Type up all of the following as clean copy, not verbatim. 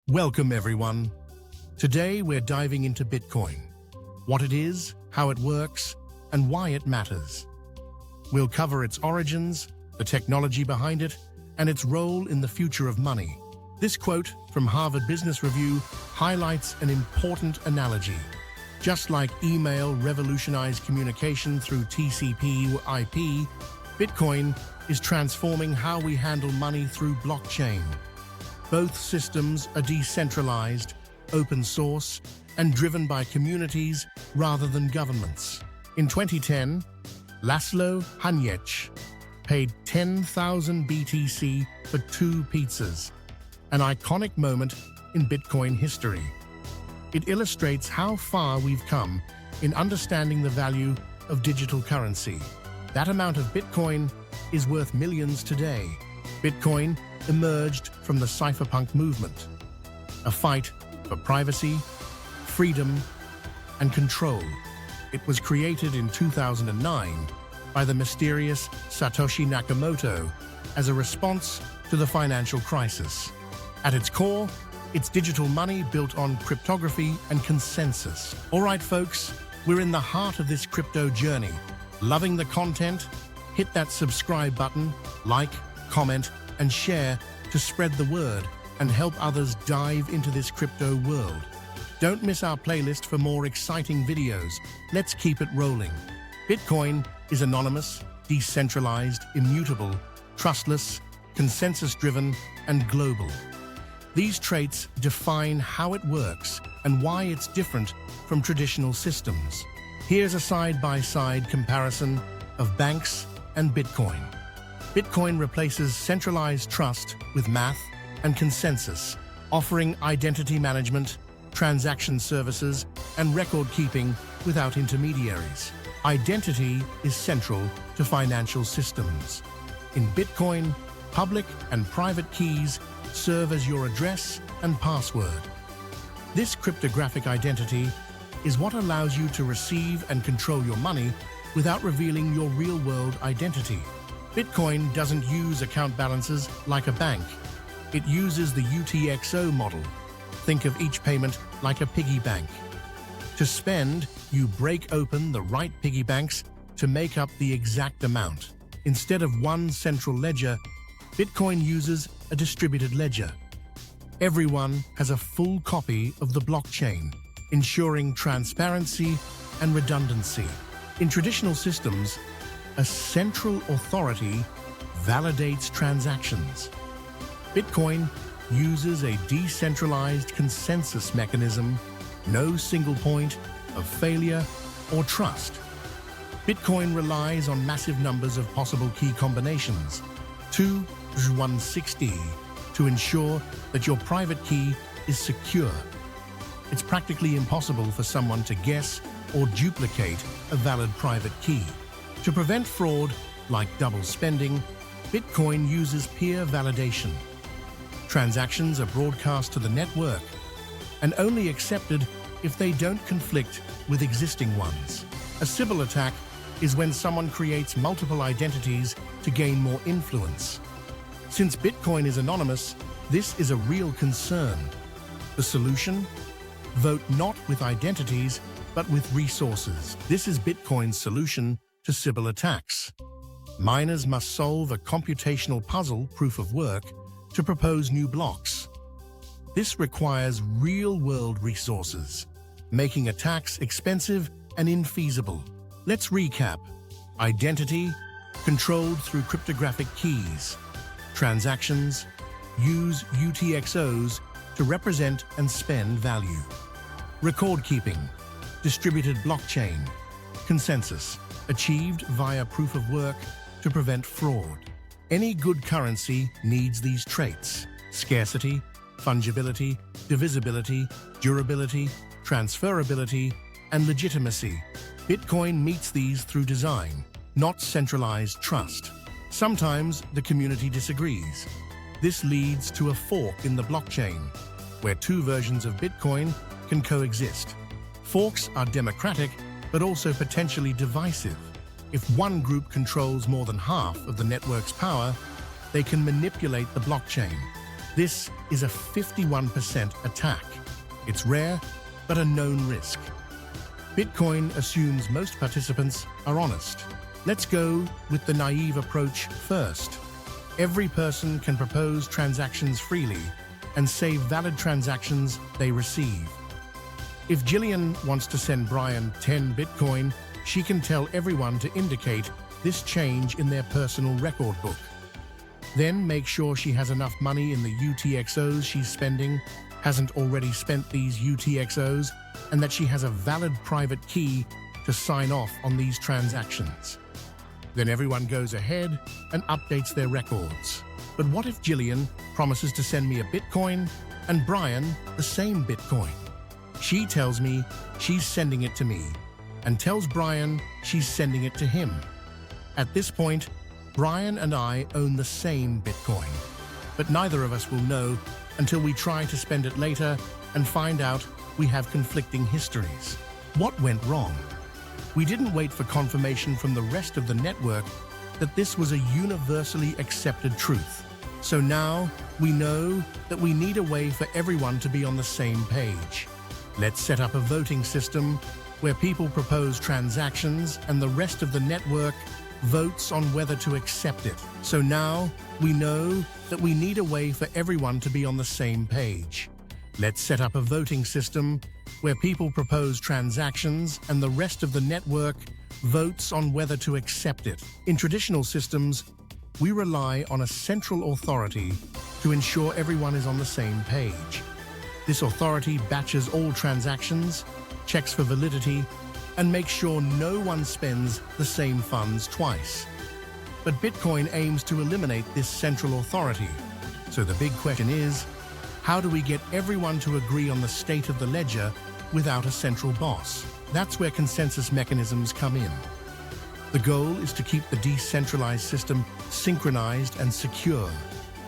Welcome everyone. Today we're diving into Bitcoin, what it is, how it works, and why it matters. We'll cover its origins, the technology behind it, and its role in the future of money. This quote from Harvard Business Review highlights an important analogy. Just like email revolutionized communication through TCP/IP, Bitcoin is transforming how we handle money through blockchain. Both systems are decentralized, open source, and driven by communities rather than governments. In 2010, Laszlo Hanyecz paid 10,000 BTC for 2 pizzas, an iconic moment in Bitcoin history. It illustrates how far we've come in understanding the value of digital currency. That amount of Bitcoin is worth millions today. Bitcoin emerged from the cypherpunk movement, a fight for privacy, freedom, and control. It was created in 2009 by the mysterious Satoshi Nakamoto as a response to the financial crisis. At its core, it's digital money built on cryptography and consensus. All right, folks, we're in the heart of this crypto journey. Loving the content? Hit that subscribe button, like, comment, and share to spread the word and help others dive into this crypto world. Don't miss our playlist for more exciting videos. Let's keep it rolling. Bitcoin is anonymous, decentralized, immutable, trustless, consensus-driven, and global. These traits define how it works and why it's different from traditional systems. Here's a side-by-side comparison of banks and Bitcoin. Bitcoin replaces centralized trust with math and consensus, offering identity management, transaction services, and record-keeping without intermediaries. Identity is central to financial systems. In Bitcoin, public and private keys serve as your address and password. This cryptographic identity is what allows you to receive and control your money without revealing your real-world identity. Bitcoin doesn't use account balances like a bank. It uses the UTXO model. Think of each payment like a piggy bank. To spend, you break open the right piggy banks to make up the exact amount. Instead of one central ledger, Bitcoin uses a distributed ledger. Everyone has a full copy of the blockchain, ensuring transparency and redundancy. In traditional systems, a central authority validates transactions. Bitcoin uses a decentralized consensus mechanism, no single point of failure or trust. Bitcoin relies on massive numbers of possible key combinations, 2 to 160, to ensure that your private key is secure. It's practically impossible for someone to guess or duplicate a valid private key. To prevent fraud, like double spending, Bitcoin uses peer validation. Transactions are broadcast to the network and only accepted if they don't conflict with existing ones. A Sybil attack is when someone creates multiple identities to gain more influence. Since Bitcoin is anonymous, this is a real concern. The solution? Vote not with identities, but with resources. This is Bitcoin's solution to Sybil attacks. Miners must solve a computational puzzle, ProofOfWork, to propose new blocks. This requires real-world resources, making attacks expensive and infeasible. Let's recap. Identity, controlled through cryptographic keys. Transactions, use UTXOs to represent and spend value. Record keeping, distributed blockchain. Consensus, achieved via proof-of-work to prevent fraud. Any good currency needs these traits: scarcity, fungibility, divisibility, durability, transferability, and legitimacy. Bitcoin meets these through design, not centralized trust. Sometimes the community disagrees. This leads to a fork in the blockchain, where 2 versions of Bitcoin can coexist. Forks are democratic, but also potentially divisive. If one group controls more than half of the network's power, they can manipulate the blockchain. This is a 51% attack. It's rare, but a known risk. Bitcoin assumes most participants are honest. Let's go with the naive approach first. Every person can propose transactions freely and save valid transactions they receive. If Jillian wants to send Brian 10 Bitcoin, she can tell everyone to indicate this change in their personal record book. Then make sure she has enough money in the UTXOs she's spending, hasn't already spent these UTXOs, and that she has a valid private key to sign off on these transactions. Then everyone goes ahead and updates their records. But what if Jillian promises to send me a Bitcoin and Brian the same Bitcoin? She tells me she's sending it to me and tells Brian she's sending it to him. At this point, Brian and I own the same Bitcoin, but neither of us will know until we try to spend it later and find out we have conflicting histories. What went wrong? We didn't wait for confirmation from the rest of the network that this was a universally accepted truth. So now we know that we need a way for everyone to be on the same page. Let's set up a voting system where people propose transactions and the rest of the network votes on whether to accept it. So now we know that we need a way for everyone to be on the same page. Let's set up a voting system where people propose transactions and the rest of the network votes on whether to accept it. In traditional systems, we rely on a central authority to ensure everyone is on the same page. This authority batches all transactions, checks for validity, and makes sure no one spends the same funds twice. But Bitcoin aims to eliminate this central authority. So the big question is, how do we get everyone to agree on the state of the ledger without a central boss? That's where consensus mechanisms come in. The goal is to keep the decentralized system synchronized and secure,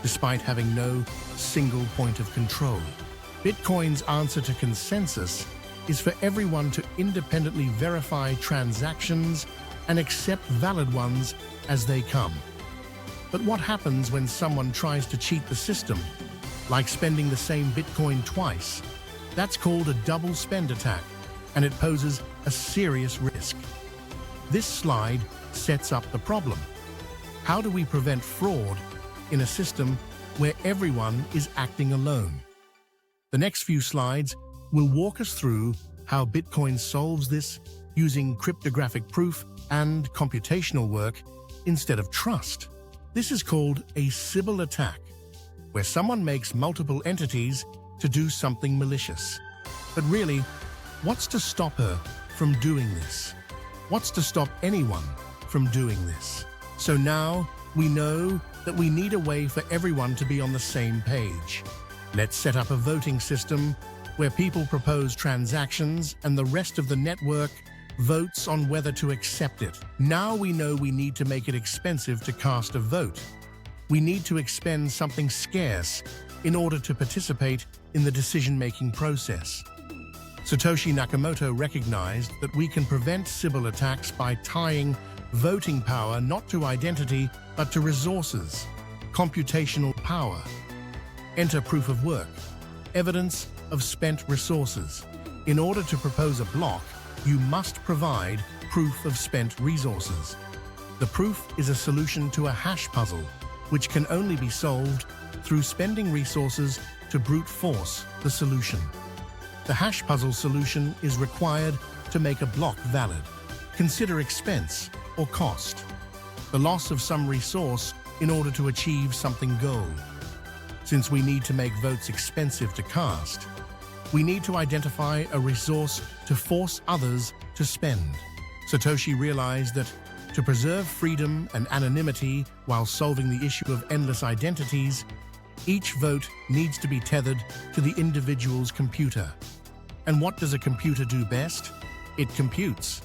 despite having no single point of control. Bitcoin's answer to consensus is for everyone to independently verify transactions and accept valid ones as they come. But what happens when someone tries to cheat the system, like spending the same Bitcoin twice? That's called a double spend attack, and it poses a serious risk. This slide sets up the problem. How do we prevent fraud in a system where everyone is acting alone? The next few slides will walk us through how Bitcoin solves this using cryptographic proof and computational work instead of trust. This is called a Sybil attack, where someone makes multiple entities to do something malicious. But really, what's to stop her from doing this? What's to stop anyone from doing this? So now we know that we need a way for everyone to be on the same page. Let's set up a voting system where people propose transactions and the rest of the network votes on whether to accept it. Now we know we need to make it expensive to cast a vote. We need to expend something scarce in order to participate in the decision-making process. Satoshi Nakamoto recognized that we can prevent Sybil attacks by tying voting power not to identity but to resources, computational power. Enter proof of work, evidence of spent resources. In order to propose a block, you must provide proof of spent resources. The proof is a solution to a hash puzzle, which can only be solved through spending resources to brute force the solution. The hash puzzle solution is required to make a block valid. Consider expense or cost, the loss of some resource in order to achieve something goal. Since we need to make votes expensive to cast, we need to identify a resource to force others to spend. Satoshi realized that to preserve freedom and anonymity while solving the issue of endless identities, each vote needs to be tethered to the individual's computer. And what does a computer do best? It computes.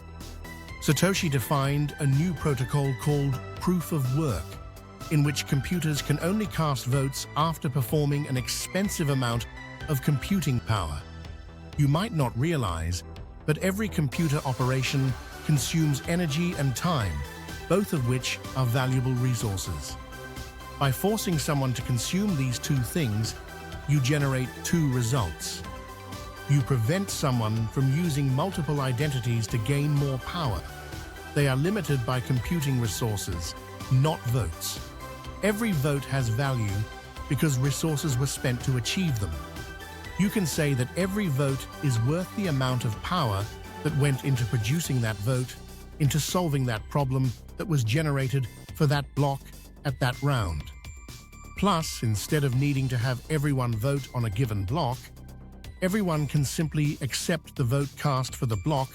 Satoshi defined a new protocol called ProofOfWork, in which computers can only cast votes after performing an expensive amount of computing power. You might not realize, but every computer operation consumes energy and time, both of which are valuable resources. By forcing someone to consume these two things, you generate two results. You prevent someone from using multiple identities to gain more power. They are limited by computing resources, not votes. Every vote has value because resources were spent to achieve them. You can say that every vote is worth the amount of power that went into producing that vote, into solving that problem that was generated for that block at that round. Plus, instead of needing to have everyone vote on a given block, everyone can simply accept the vote cast for the block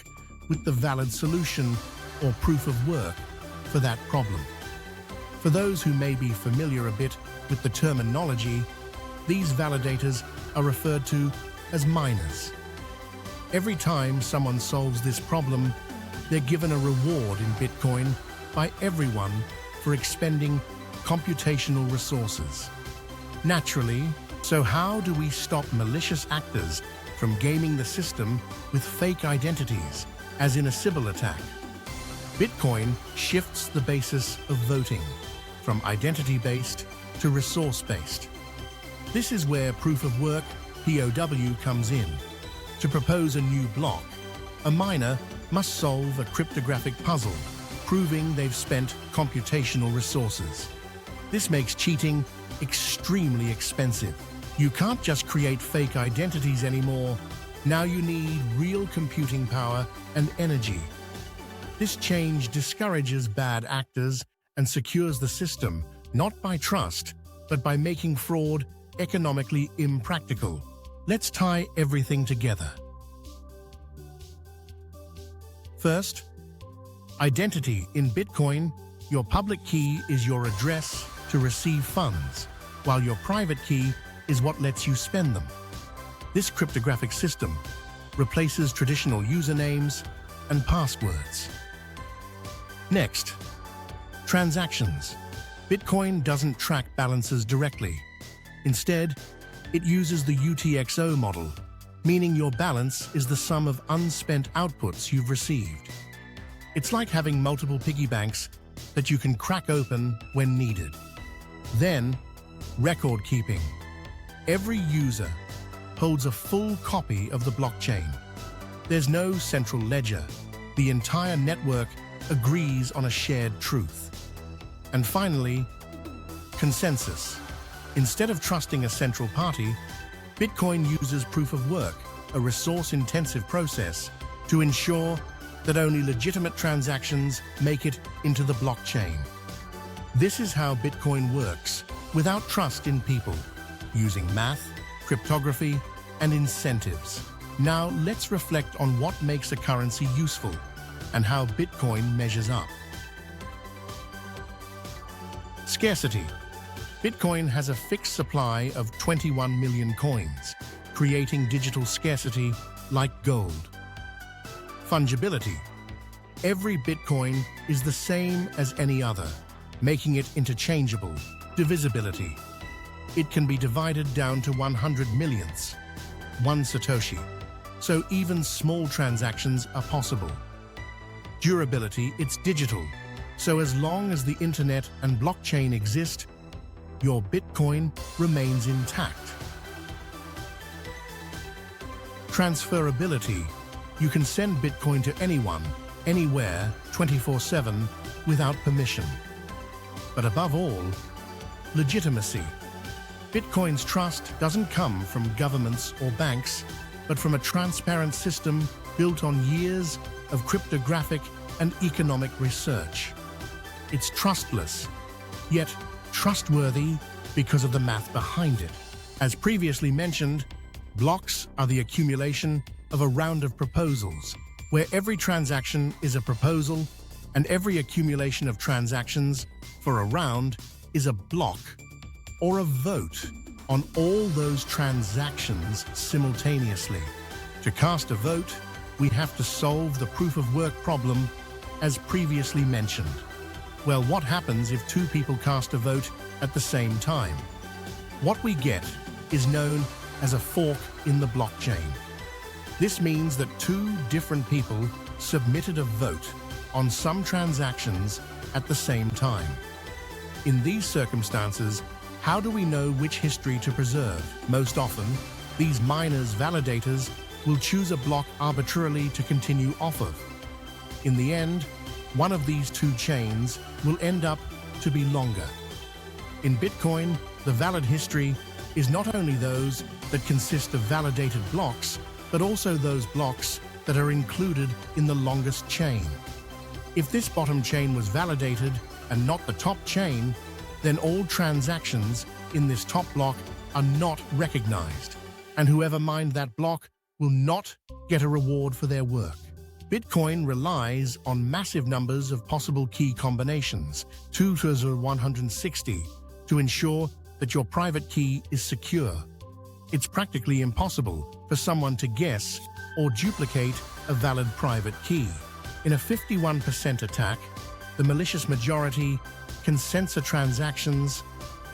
with the valid solution or proof of work for that problem. For those who may be familiar a bit with the terminology, these validators are referred to as miners. Every time someone solves this problem, they're given a reward in Bitcoin by everyone for expending computational resources. Naturally, so how do we stop malicious actors from gaming the system with fake identities, as in a Sybil attack? Bitcoin shifts the basis of voting from identity-based to resource-based. This is where proof of work, POW, comes in. To propose a new block, a miner must solve a cryptographic puzzle, proving they've spent computational resources. This makes cheating extremely expensive. You can't just create fake identities anymore. Now you need real computing power and energy. This change discourages bad actors and secures the system, not by trust, but by making fraud economically impractical. Let's tie everything together. First, identity. In Bitcoin, your public key is your address to receive funds, while your private key is what lets you spend them. This cryptographic system replaces traditional usernames and passwords. Next, transactions. Bitcoin doesn't track balances directly. Instead, it uses the UTXO model, meaning your balance is the sum of unspent outputs you've received. It's like having multiple piggy banks that you can crack open when needed. Then, record keeping. Every user holds a full copy of the blockchain. There's no central ledger. The entire network agrees on a shared truth. And finally, consensus. Instead of trusting a central party, Bitcoin uses proof of work, a resource-intensive process, to ensure that only legitimate transactions make it into the blockchain. This is how Bitcoin works, without trust in people, using math, cryptography, and incentives. Now let's reflect on what makes a currency useful and how Bitcoin measures up. Scarcity. Bitcoin has a fixed supply of 21 million coins, creating digital scarcity like gold. Fungibility. Every Bitcoin is the same as any other, making it interchangeable. Divisibility. It can be divided down to 100 millionths, one Satoshi, so even small transactions are possible. Durability. It's digital, so as long as the internet and blockchain exist, your Bitcoin remains intact. Transferability. You can send Bitcoin to anyone, anywhere, 24/7, without permission. But above all, legitimacy. Bitcoin's trust doesn't come from governments or banks, but from a transparent system built on years of cryptographic and economic research. It's trustless, yet trustworthy because of the math behind it. As previously mentioned, blocks are the accumulation of a round of proposals, where every transaction is a proposal and every accumulation of transactions for a round is a block or a vote on all those transactions simultaneously. To cast a vote, we have to solve the proof of work problem as previously mentioned. Well, what happens if two people cast a vote at the same time? What we get is known as a fork in the blockchain. This means that two different people submitted a vote on some transactions at the same time. In these circumstances, how do we know which history to preserve? Most often, these miners' validators will choose a block arbitrarily to continue off of. In the end, one of these two chains will end up to be longer. In Bitcoin, the valid history is not only those that consist of validated blocks, but also those blocks that are included in the longest chain. If this bottom chain was validated and not the top chain, then all transactions in this top block are not recognized, and whoever mined that block will not get a reward for their work. Bitcoin relies on massive numbers of possible key combinations, 2 to the 160, to ensure that your private key is secure. It's practically impossible for someone to guess or duplicate a valid private key. In a 51% attack, the malicious majority can censor transactions,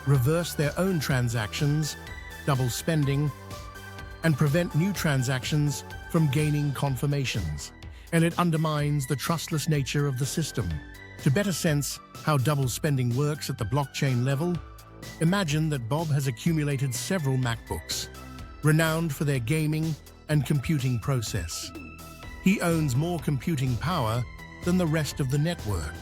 reverse their own transactions, double spending, and prevent new transactions from gaining confirmations. And it undermines the trustless nature of the system. To better sense how double spending works at the blockchain level, imagine that Bob has accumulated several MacBooks, renowned for their gaming and computing process. He owns more computing power than the rest of the network.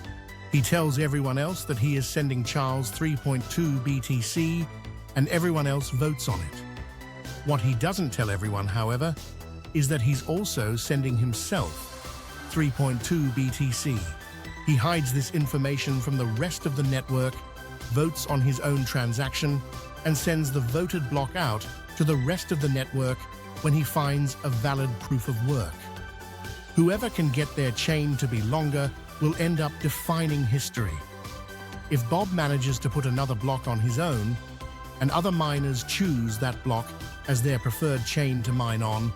He tells everyone else that he is sending Charles 3.2 BTC, and everyone else votes on it. What he doesn't tell everyone, however, is that he's also sending himself 3.2 BTC. He hides this information from the rest of the network, votes on his own transaction, and sends the voted block out to the rest of the network when he finds a valid proof of work. Whoever can get their chain to be longer will end up defining history. If Bob manages to put another block on his own, and other miners choose that block as their preferred chain to mine on,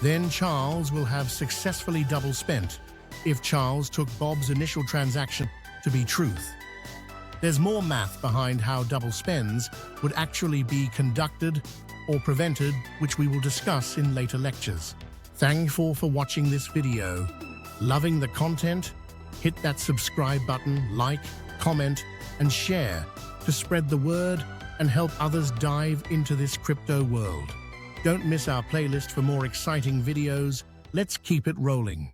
then Charles will have successfully double spent if Charles took Bob's initial transaction to be truth. There's more math behind how double spends would actually be conducted or prevented, which we will discuss in later lectures. Thankful for watching this video. Loving the content? Hit that subscribe button, like, comment, and share to spread the word and help others dive into this crypto world. Don't miss our playlist for more exciting videos. Let's keep it rolling.